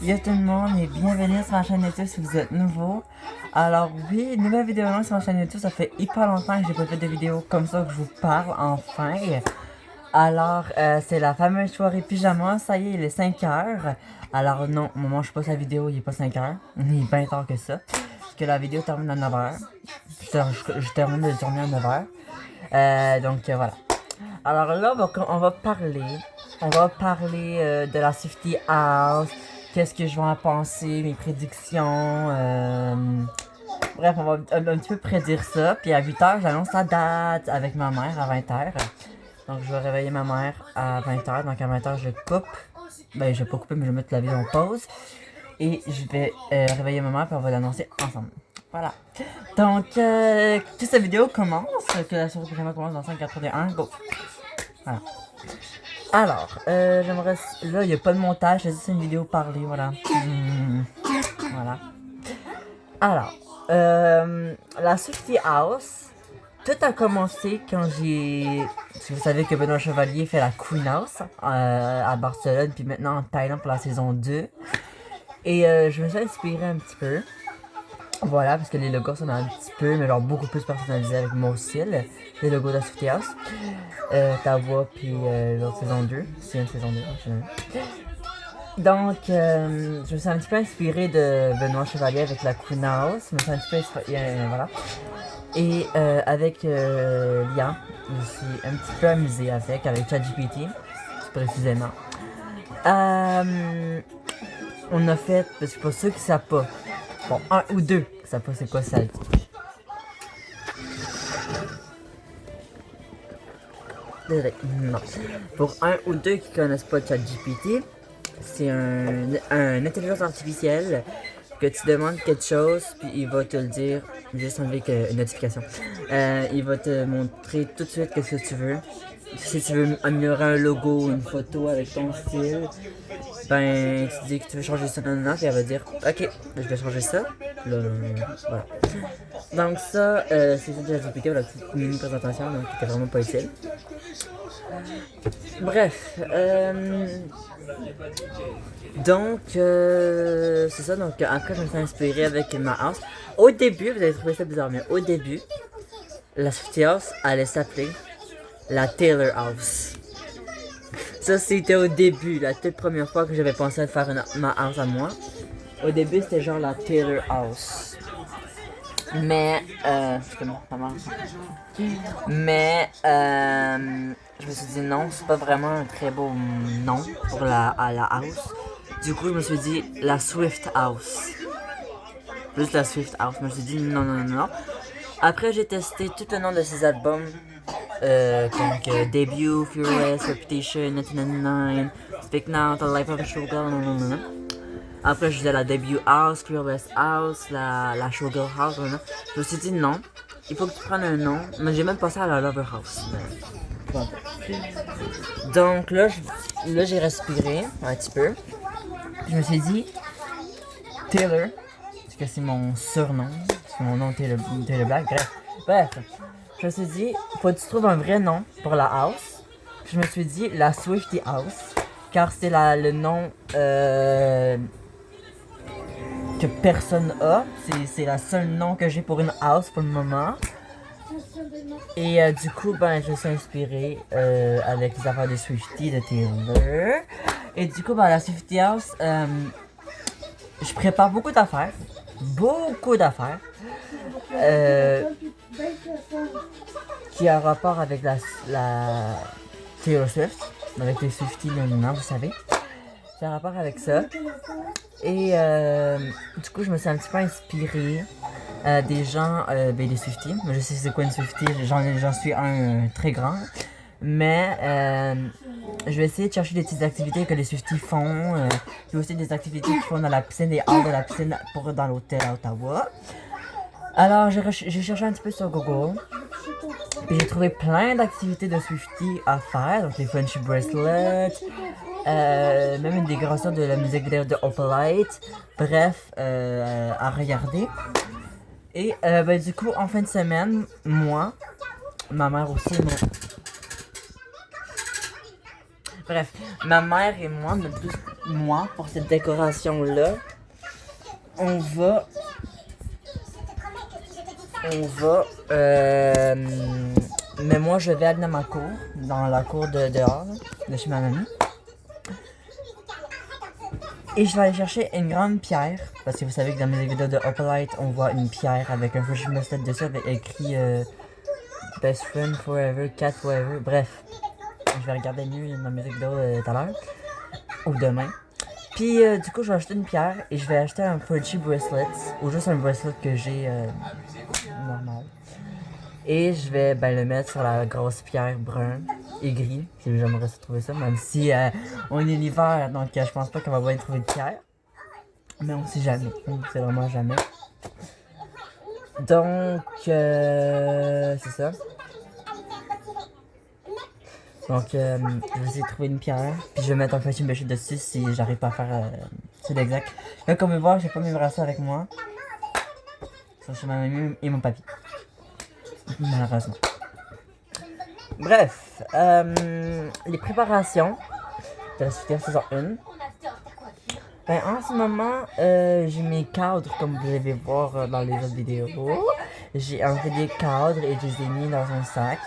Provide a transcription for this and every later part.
Yo tout le monde et bienvenue sur ma chaîne YouTube si vous êtes nouveau. Alors oui, une nouvelle vidéo sur ma chaîne YouTube, ça fait hyper longtemps que j'ai pas fait de vidéo comme ça que je vous parle enfin. Alors c'est la fameuse soirée pyjama, ça y est, il est 5h. Alors non, au moment où je passe la vidéo, il est pas 5h, il est bien tard que ça. Parce que la vidéo termine à 9h. Je termine de tourner à 9h. Donc voilà. Alors là, on va parler de la Swiftie House, qu'est-ce que je vais en penser, mes prédictions, bref, on va un petit peu prédire ça, puis à 8h, j'annonce la date avec ma mère à 20h, donc je vais réveiller ma mère à 20h, donc à 20h je coupe, ben je vais pas couper, mais je vais mettre la vidéo en pause, et je vais réveiller ma mère, puis on va l'annoncer ensemble. Voilà. Donc, que cette vidéo commence, que la soirée pyjama commence dans 5h31, go! Voilà. Alors, j'aimerais... Là, il n'y a pas de montage, c'est juste une vidéo parlée, voilà. Voilà. Alors, la Swiftie House, tout a commencé quand j'ai... Si vous savez que Benoît Chevalier fait la Queen House à Barcelone, puis maintenant en Thaïlande pour la saison 2. Et je me suis inspiré un petit peu. Voilà, parce que les logos sont un petit peu, mais genre beaucoup plus personnalisés avec mon style. Les logos de la Swiftie House. Tawa, puis l'autre saison 2. C'est une saison 2. Donc, je me suis un petit peu inspiré de Benoît Chevalier avec la Queen House. Je me suis un petit peu inspiré, voilà. Et avec Lia, je me suis un petit peu amusé avec ChatGPT, précisément. On a fait, parce que pour ceux qui savent pas, bon, un ou deux qui savent pas c'est quoi ça. Non. Pour un ou deux qui connaissent pas ChatGPT, c'est un intelligence artificielle que tu demandes quelque chose, puis il va te le dire, juste enlever une notification. Il va te montrer tout de suite qu'est-ce que tu veux. Si tu veux améliorer un logo ou une photo avec ton style, ben tu dis que tu veux changer ça, non, puis elle va dire ok, je vais changer ça. Là, voilà. Donc ça, c'est ça que j'ai expliqué pour la petite mini présentation, donc qui était vraiment pas utile. Bref, donc c'est ça, donc après je me suis inspiré avec ma house. Au début, vous allez trouver ça bizarre, mais au début, la Swiftie House allait s'appeler la Taylor House. Ça c'était au début, la toute première fois que j'avais pensé à faire ma house à moi. Au début c'était genre la Taylor House. Mais, je me suis dit non, c'est pas vraiment un très beau nom pour la house. Du coup, je me suis dit la Swift House. Juste la Swift House. Je me suis dit non. Après, j'ai testé tout le nom de ces albums. Donc, Debut, Fearless, Reputation, 1999, Speak Now, The Life of a Showgirl, non. Après, je disais la Debut House, Fearless House, la Showgirl House, non. Je me suis dit non, il faut que tu prennes un nom. Mais j'ai même passé à la Lover House. Donc là, j'ai respiré un petit peu. Je me suis dit Taylor, parce que c'est mon surnom, c'est mon nom Taylor Black. Bref, je me suis dit, faut que tu trouves un vrai nom pour la house. Puis je me suis dit la Swiftie House, car c'est le nom que personne a. C'est le seul nom que j'ai pour une house pour le moment. Et du coup, ben, je suis inspiré avec les affaires de Swiftie, de Taylor. Et du coup, ben, la Swiftie House, je prépare beaucoup d'affaires. Qui a rapport avec la Taylor Swift, avec les Swifties, vous savez. C'est un rapport avec ça. Et du coup, je me suis un petit peu inspiré des gens, des Swifties. Je sais c'est quoi une Swiftie, j'en suis un très grand. Mais je vais essayer de chercher des petites activités que les Swifties font. Il y a aussi des activités qu'ils font dans la piscine, des halls de la piscine dans l'hôtel à Ottawa. Alors j'ai cherché un petit peu sur Google. Puis j'ai trouvé plein d'activités de Swifties à faire. Donc les Friendship Bracelets. Même une décoration de la musique vidéo de Opalite. Bref, à regarder. Et ben, du coup, en fin de semaine, moi, ma mère aussi, Bref, ma mère et moi, mais plus moi, pour cette décoration-là, on va... mais moi, je vais aller dans ma cour, dans la cour de dehors, de chez ma mamie. Et je vais aller chercher une grande pierre, parce que vous savez que dans mes vidéos de Opalite, on voit une pierre avec un Fresh Mustard dessus, avec écrit Best Friend Forever, Cat Forever, bref. Je vais regarder mieux dans mes vidéos tout à l'heure, ou demain. Puis du coup, je vais acheter une pierre, et je vais acheter un Fudgy Bracelet, ou juste un bracelet que j'ai normal. Et je vais le mettre sur la grosse pierre brun et gris. J'aimerais trouver ça, même si on est l'hiver, donc je pense pas qu'on va bien trouver de pierre. Mais on sait jamais, on sait vraiment jamais. Donc, c'est ça. Donc, je vais essayer de trouver une pierre, puis je vais mettre un Fudgy Bracelet dessus si j'arrive pas à faire c'est l'exact. Là, comme vous voyez, j'ai pas mes bracelets avec moi. Ils sont chez ma mamie et mon papy. Malheureusement. Bref, les préparations de la Souffletière saison 1. En ce moment, j'ai mes cadres, comme vous allez voir dans les autres vidéos. J'ai enlevé des cadres et je les ai mis dans un sac.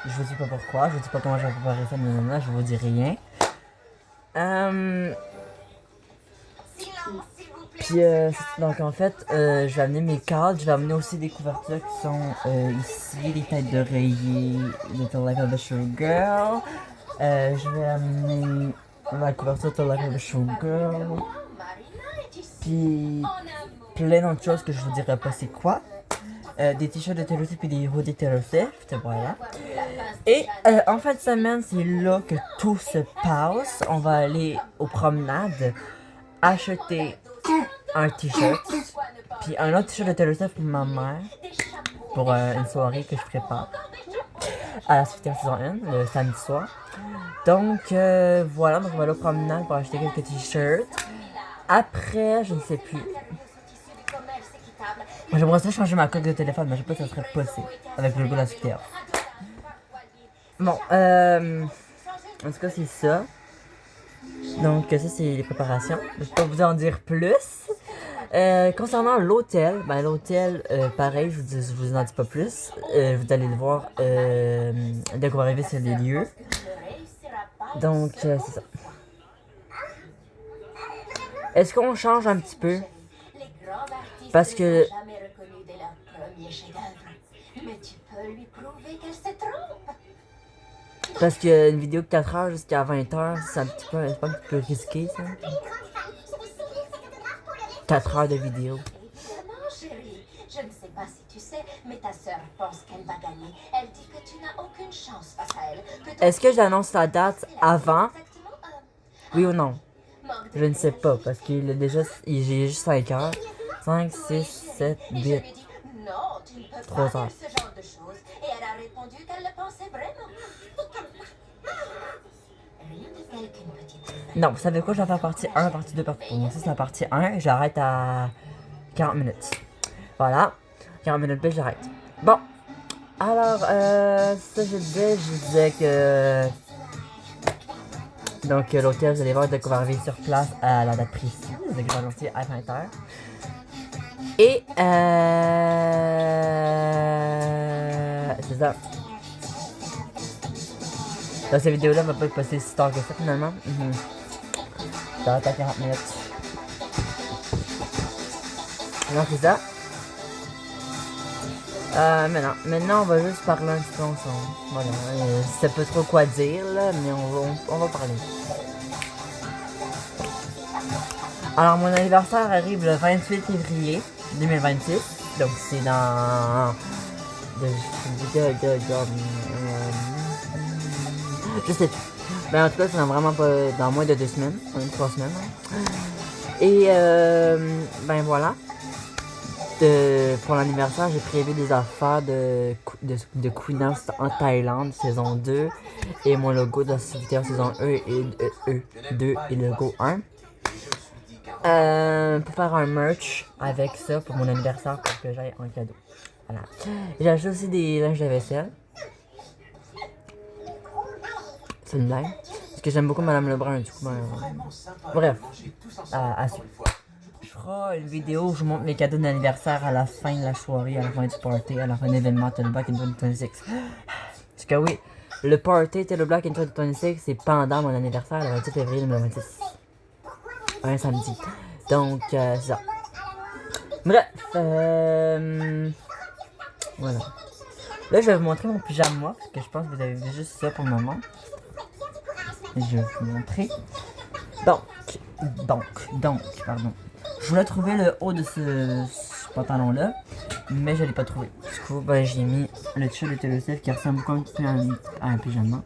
Je vous dis pas pourquoi, je vous dis pas comment j'ai préparé ça, mais je vous dis rien. Puis, donc en fait, je vais amener mes cadres, je vais amener aussi des couvertures qui sont ici, les têtes d'oreiller de The Life of a Showgirl. Je vais amener la couverture de The Life of a Showgirl. Puis, plein d'autres choses que je vous dirai pas c'est quoi. Des t-shirts de Taylor Swift et des hoodies Taylor Swift, voilà. Et en fin de semaine, c'est là que tout se passe. On va aller aux promenades, acheter un t-shirt, puis un autre t-shirt de Taylor Swift pour ma mère, pour une soirée que je prépare à la Souffletière saison 1, le samedi soir. Donc voilà, donc on va aller aux promenades pour acheter quelques t-shirts. Après, je ne sais plus. J'aimerais ça changer ma coque de téléphone, mais je sais pas si ça serait possible avec le logo de la Souffletière. Bon, en tout cas, c'est ça. Donc, ça, c'est les préparations. Je peux pas vous en dire plus. Concernant l'hôtel, l'hôtel, pareil, je vous en dis pas plus. Vous allez le voir dès qu'on va arriver sur les lieux. Donc, c'est ça. Est-ce qu'on change un petit peu? Parce que... Parce qu'une vidéo de 4 heures jusqu'à 20 heures, c'est un petit peu, pas un petit peu risqué, ça. 4 heures de vidéo. Chérie, je ne sais pas si tu sais, mais ta sœur pense qu'elle va gagner. Elle dit que tu n'as aucune chance face à elle. Est-ce que j'annonce la date avant? Oui ou non? Je ne sais pas, parce qu'il est déjà, j'ai juste 5 heures. 5, 6, 7, 8, 3 heures. Ce genre de choses. Et elle a répondu qu'elle le pensait vraiment. Rien de tel qu'une petite... Non, vous savez quoi, je vais faire partie 1, partie 2, partie 3. Donc ça c'est la partie 1, j'arrête à 40 minutes. Voilà, 40 minutes, puis j'arrête. Bon, alors, ça je disais que... Donc l'hôtel, vous allez voir, dès qu'on va arriver sur place à la date précise, dès que je vais annoncer à 20h. Et c'est ça. Dans cette vidéo-là, va pas être passée si tard que ça finalement. Ça va être à 40 minutes. Non, c'est ça. Maintenant, on va juste parler un petit peu ensemble. Voilà, je sais pas trop quoi dire là, mais on va parler. Alors, mon anniversaire arrive le 28 février 2026. Donc, c'est dans... Je sais plus. Mais en tout cas, c'est dans vraiment pas... Dans moins de 2 semaines. 3 semaines. Hein. Et, voilà. Pour l'anniversaire, j'ai prévu des affaires de Queenance en Thaïlande, saison 2. Et mon logo de la Souffletière saison 1 et 2 et logo 1. Pour faire un merch avec ça pour mon anniversaire pour que j'aille en cadeau. Voilà. J'ai acheté aussi des linges de vaisselle. C'est une blague. que j'aime beaucoup Madame Lebrun, du coup, bref, à suivre. Je ferai une vidéo où je montre mes cadeaux d'anniversaire à la fin de la soirée, à la fin du party, à la fin de l'événement Tell Black in 2026. Parce que oui, le party Tell Black in 2026, c'est pendant mon anniversaire, le 28 février 2026. Un samedi. Donc, c'est ça. Bref, voilà. Là, je vais vous montrer mon pyjama, parce que je pense que vous avez vu juste ça pour le moment. Je vais vous montrer. Donc, pardon. Je voulais trouver le haut de ce pantalon-là, mais je l'ai pas trouvé. Du coup, ben, j'ai mis le t-shirt de Taylor Swift qui ressemble beaucoup un petit peu à un pyjama.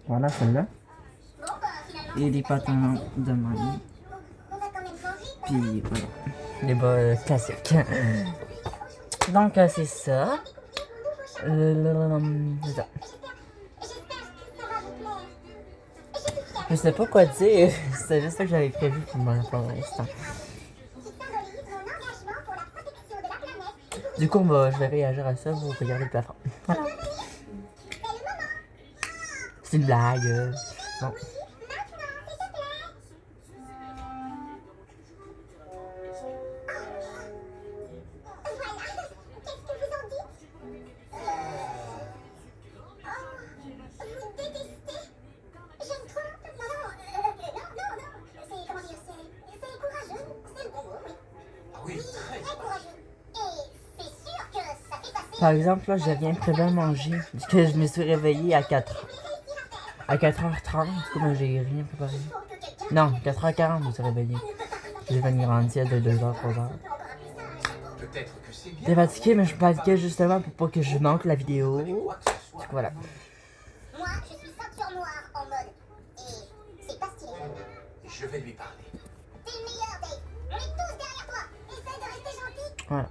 Voilà, celui-là. Et des pantalons de Miley. Puis voilà. Les bas classiques. Donc, c'est ça. C'est ça. Je sais pas quoi dire, c'est juste ça que j'avais prévu pour l'instant. Du coup, je vais réagir à ça, vous regardez le plafond. Voilà. C'est une blague. Bon. Par exemple, là, je viens prévoir manger, parce que je me suis réveillée à 4h30, du coup, moi, j'ai rien préparé. Non, 4h40, je me suis réveillée. J'ai fait une grande sieste de 2h, 3h. T'es fatigué, mais je suis fatiguée justement pour pas que je manque la vidéo. Du coup, voilà. Moi, je suis ceinture noire en mode. Et c'est pas stylé. Je vais lui parler. T'es le meilleur, Dave. On est tous derrière toi. Essaye de rester gentil. Voilà.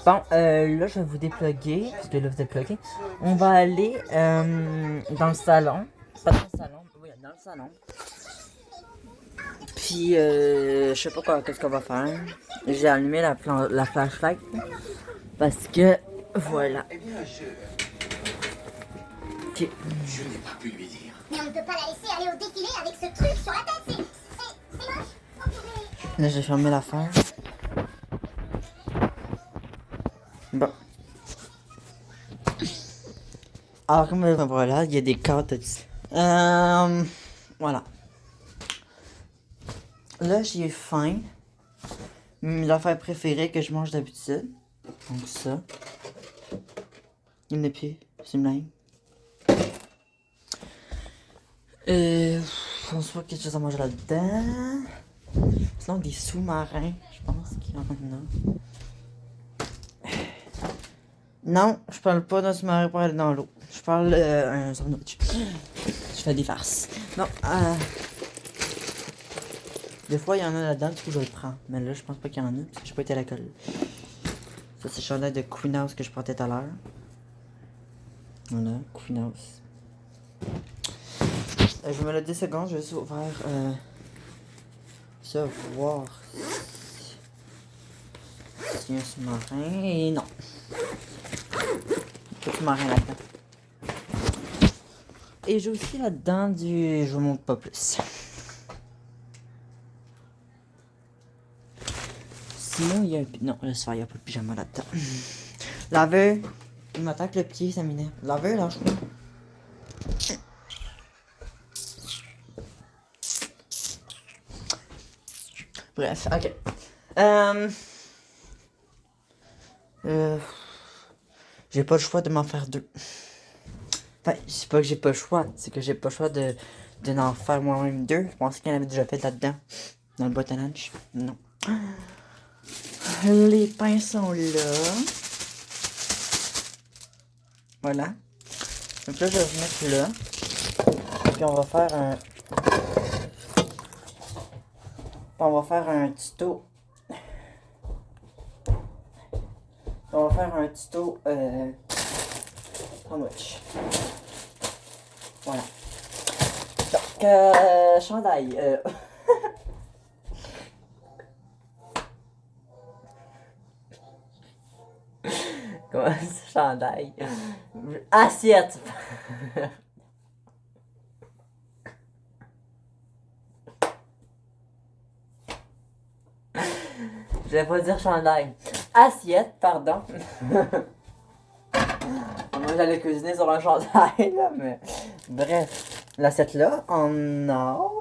Bon, là, je vais vous dépluguer, parce que là, vous êtes plugué. On va aller dans le salon. Pas dans le salon, oui, dans le salon. Puis, je sais pas qu'est-ce qu'on va faire. J'ai allumé la flashlight. Parce que, voilà. Eh bien, Ok. je n'ai pas pu lui dire. Mais on ne peut pas la laisser aller au défilé avec ce truc sur la tête. C'est moche. Oh, purée. Là, j'ai fermé l'affaire. Bon. Alors, comme voilà, il y a des cartes ici. Voilà. Là, j'ai faim. L'affaire préférée que je mange d'habitude. Donc, ça. Une épée. C'est une blague. Je pense pas qu'il y a quelque chose à manger là-dedans. Sinon, des sous-marins. Je pense qu'il y en a. Non, je parle pas d'un sous-marin pour aller dans l'eau. Je parle un sandwich. Je fais des farces. Non, des fois, il y en a là-dedans, du coup, je le prends. Mais là, je pense pas qu'il y en a, parce que j'ai pas été à l'école. Ça, c'est le chandail de Queen House que je portais tout à l'heure. Voilà, Queen House. Je me mets 10 secondes, je vais juste ouvrir ça, voir s'il y a un sous-marin. Et non. Pas de sous-marin là-dedans. Et j'ai aussi là-dedans du... Je vous montre pas plus. Sinon, il y a un... Non, laisse faire, il n'y a pas de pyjama là-dedans. Laveur. Il m'attaque le pied, ça m'énerve. Laveur, lâche-moi. Bref, ok. J'ai pas le choix de m'en faire deux. Enfin, c'est pas que j'ai pas le choix, c'est que j'ai pas le choix de n'en faire moi-même deux. Je pensais qu'il y en avait déjà fait là-dedans. Dans le boîte à lunch. Non. Les pains sont là. Voilà. Donc là, je vais vous mettre là. Puis on va faire un... On va faire un tuto. On va faire un tuto sandwich. Voilà. Donc, chandail. Comment ça, chandail? Assiette. Je vais pas dire chandail. Assiette, pardon. Moi, j'allais cuisiner sur un chandail, là, mais... Bref, l'assiette là, en or,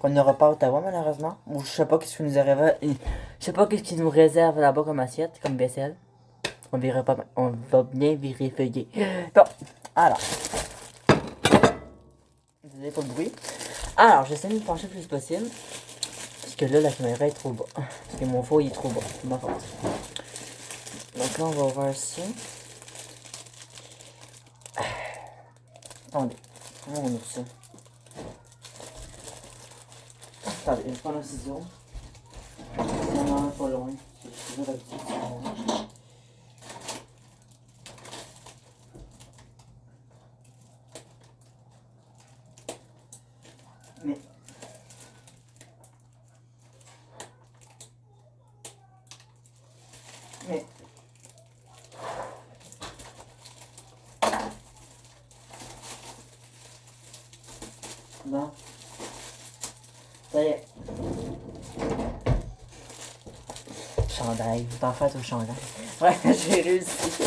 qu'on n'aura pas à Ottawa, malheureusement. Ou je sais pas qu'est-ce qui nous arrive. Je sais pas qu'est-ce qui nous réserve là-bas comme assiette, comme vaisselle. On va bien vérifier. Bon, alors. Désolé pour le bruit. Alors, j'essaie de me pencher le plus possible. Parce que là, la caméra est trop bas. Parce que mon four il est trop bas. C'est ma faute. Donc là, on va voir ça. Attendez. Comment on ouvre ça? Attendez, je vais prendre un ciseau. C'est vraiment pas loin. C'est toujours la petite ciseau. Mais bon, ça y est. Chandail, vous en faites au chandail. Ouais, j'ai réussi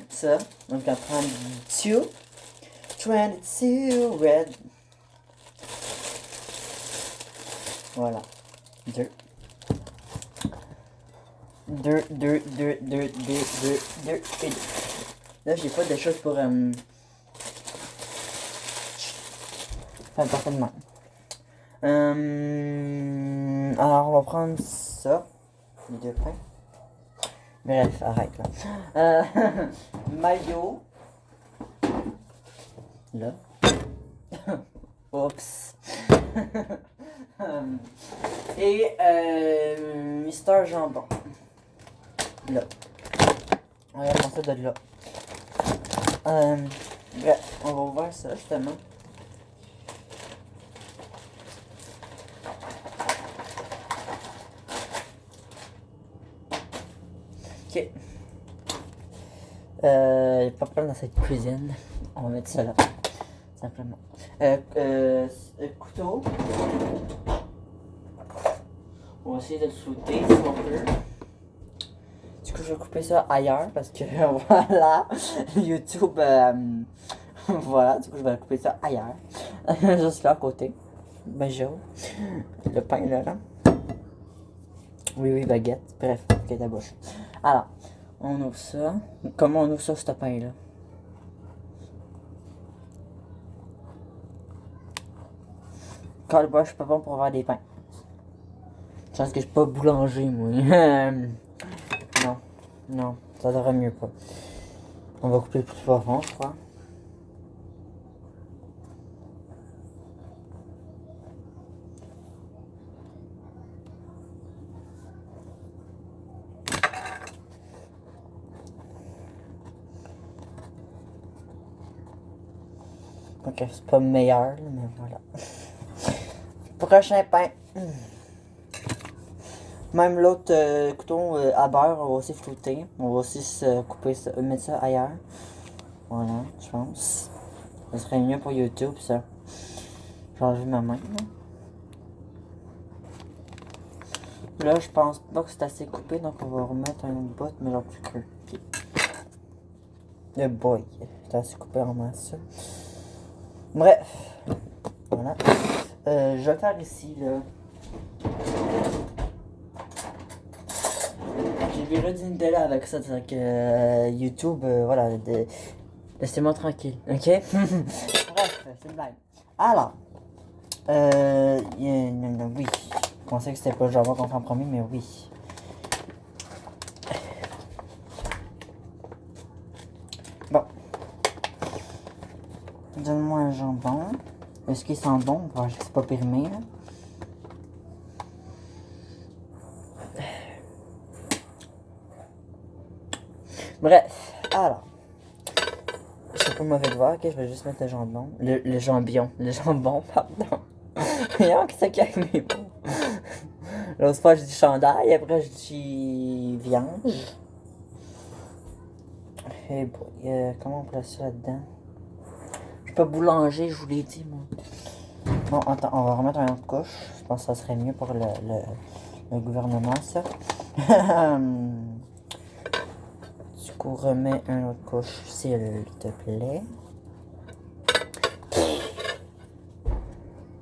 ça. Donc on va prendre 22 red. Voilà. 2. Là, j'ai pas de choses pour faire parfaitement. Alors, on va prendre ça. Les 2 pains. Bref, arrête là. Maillot. Là. Oups. Et Mister Jambon. Là. On va prendre ça de là. Bref, on va ouvrir ça justement. Ok. Y'a pas plein dans cette cuisine. On va mettre ça là. Simplement. Couteau. On va essayer de le sauter si on peut. Du coup, je vais couper ça ailleurs parce que voilà, YouTube, voilà, du coup, je vais couper ça ailleurs. Juste là à côté. Bonjour. Le pain là, là. Oui, baguette. Bref, ok, ta bouche. Alors, on ouvre ça. Comment on ouvre ça, ce pain là? Quand le bois, je suis pas bon pour avoir des pains. Je pense que je suis pas boulanger, moi. Non, ça devrait mieux pas. On va couper plus profond, je crois. Ok, c'est pas meilleur, mais voilà. Prochain pain. Même l'autre couteau à beurre, on va aussi flouter. On va aussi couper ça, mettre ça ailleurs. Voilà, je pense. Ça serait mieux pour YouTube, ça. J'ai enlevé ma main. Là, je pense pas que c'est assez coupé, donc on va remettre un autre bout, mais là plus creux. Okay. Le boy, c'est assez coupé en masse, ça. Bref. Voilà. Je vais faire ici, là. J'ai viré du Nutella avec ça, donc YouTube, voilà, laissez-moi tranquille, ok? Bref, c'est une blague. Alors, oui, je pensais que c'était pas le jambon qu'on fait en premier, mais oui. Bon. Donne-moi un jambon. Est-ce qu'il sent bon? Bon, je sais pas périmé, là. Bref, alors. Je suis pas mauvais de voir, ok, je vais juste mettre le jambon. Le jambon, pardon. Regarde, qu'est-ce qu'il y a avec mes mots. L'autre fois, je dis chandail, après, je dis viande. Et boy, comment on place ça là-dedans? Je suis pas boulanger, je vous l'ai dit, moi. Bon, attends, on va remettre une autre couche. Je pense que ça serait mieux pour le le gouvernement, ça. Du coup, remets une autre couche, s'il te plaît.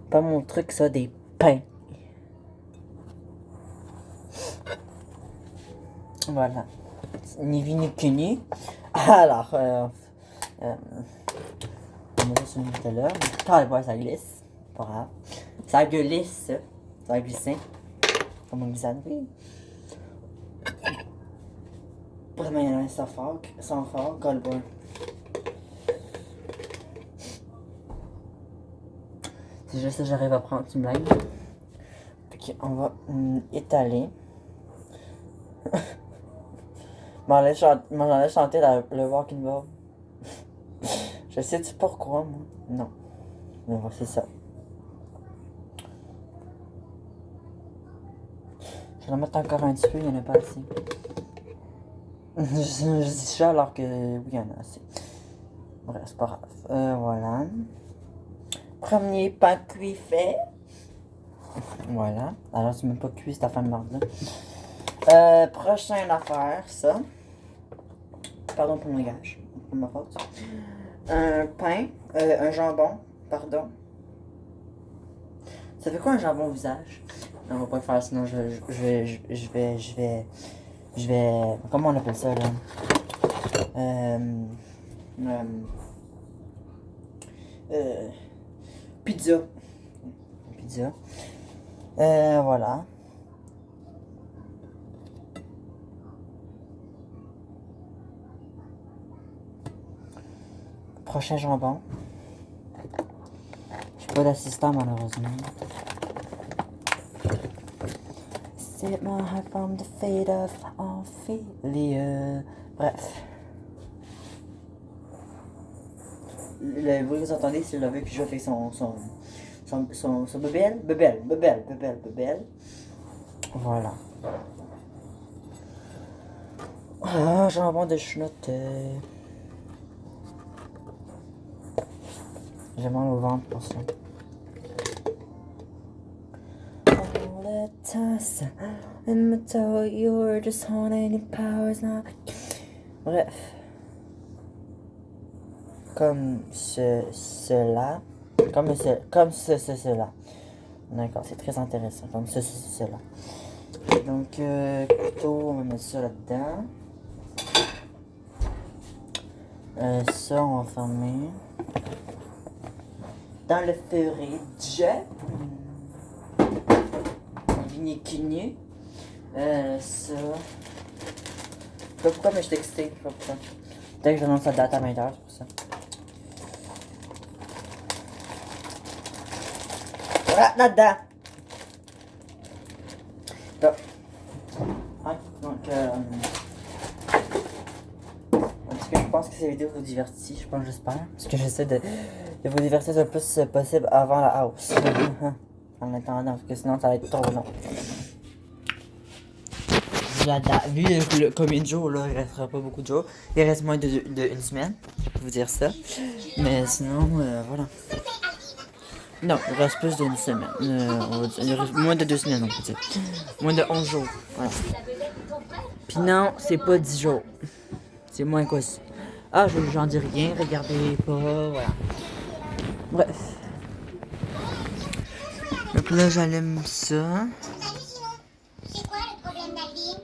Pas mon truc, ça, des pains. Voilà. Ni vu ni connu. Alors, on met ça sur là. Ah, ouais, ça glisse. Pas grave. Ça glisse, ça. Ça a glissé. Comme une glissade, oui. Vraiment, il y en a un sans fort, Goldberg. C'est juste ça que j'arrive à prendre une blague. Ok, on va étaler. M'en allais chanter le Walking Ball. Je sais-tu pourquoi, moi? Non. Mais bon, c'est ça. Je vais en mettre encore un petit peu, il n'y en a pas assez. je dis ça alors que oui, il y en a assez. Bref, c'est pas grave. Voilà. Premier pain cuit fait. Voilà. Alors, c'est même pas cuit cette affaire de marde là. Prochaine affaire, ça. Pardon pour mon gage. C'est ma faute. Un pain. Un jambon. Pardon. Ça fait quoi un jambon au visage? Non, on va pas le faire, sinon je vais. Comment on appelle ça là? Pizza. Pizza. Voilà. Prochain jambon. J'ai pas d'assistant malheureusement. Set my heart from the fate of Ophelia. Bref. Le bruit que vous entendez, c'est le mec qui joue avec son bebelle. Voilà. Ah, jambon de chenoute. J'ai mal au ventre pour ça. All the toss and my toe, you're just haunting your powers now. Bref. Comme cela. Comme cela. D'accord, c'est très intéressant. Comme cela. Donc, couteau, on va mettre ça là-dedans. Ça, on va fermer. Dans le fridge. Vigné. Ça. Je sais pas pourquoi, mais je suis excitée. Je sais pas pourquoi. Peut-être que je lance la date à 20h, c'est pour ça. Voilà, là-dedans. Bon. Ouais, donc, parce que je pense que cette vidéo vous divertit, je pense, j'espère. Parce que j'essaie de vous divertir le plus possible avant la house. En attendant, parce que sinon ça va être trop long. Vu combien de jours, là, il restera pas beaucoup de jours. Il reste moins d'une semaine, je peux vous dire ça. Mais sinon, voilà. Non, il reste plus d'une semaine. Il reste moins de 2 semaines, on peut dire. Moins de 11 jours. Voilà. Puis non, c'est pas 10 jours. C'est moins quoi. Ah, j'en dis rien, regardez pas, voilà. Bref. Donc là, j'allume ça. C'est quoi le problème d'Alvin?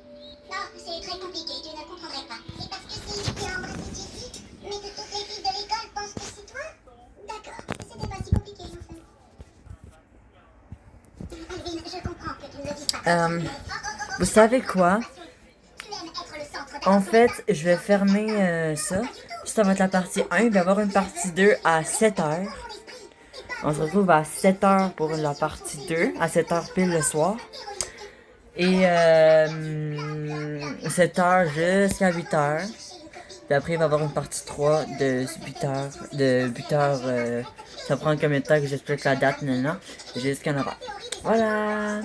Non, c'est très compliqué, tu ne comprendrais pas. C'est parce que si tu as embrassé Jessie, mais que toutes les filles de l'école pensent que c'est toi? D'accord, c'était pas si compliqué en fait. Alvin, je comprends que tu ne le dises pas. Vous savez quoi? Tu aimes être le centre de En fait, je vais fermer ça. Ça va être la partie 1. Il va y avoir une partie 2 à 7h. On se retrouve à 7h pour la partie 2. À 7h pile le soir. Et 7h jusqu'à 8h. Puis après, il va y avoir une partie 3 de 8h. De 8h. Ça prend combien de temps que j'explique la date maintenant. Jusqu'à 9h. Voilà.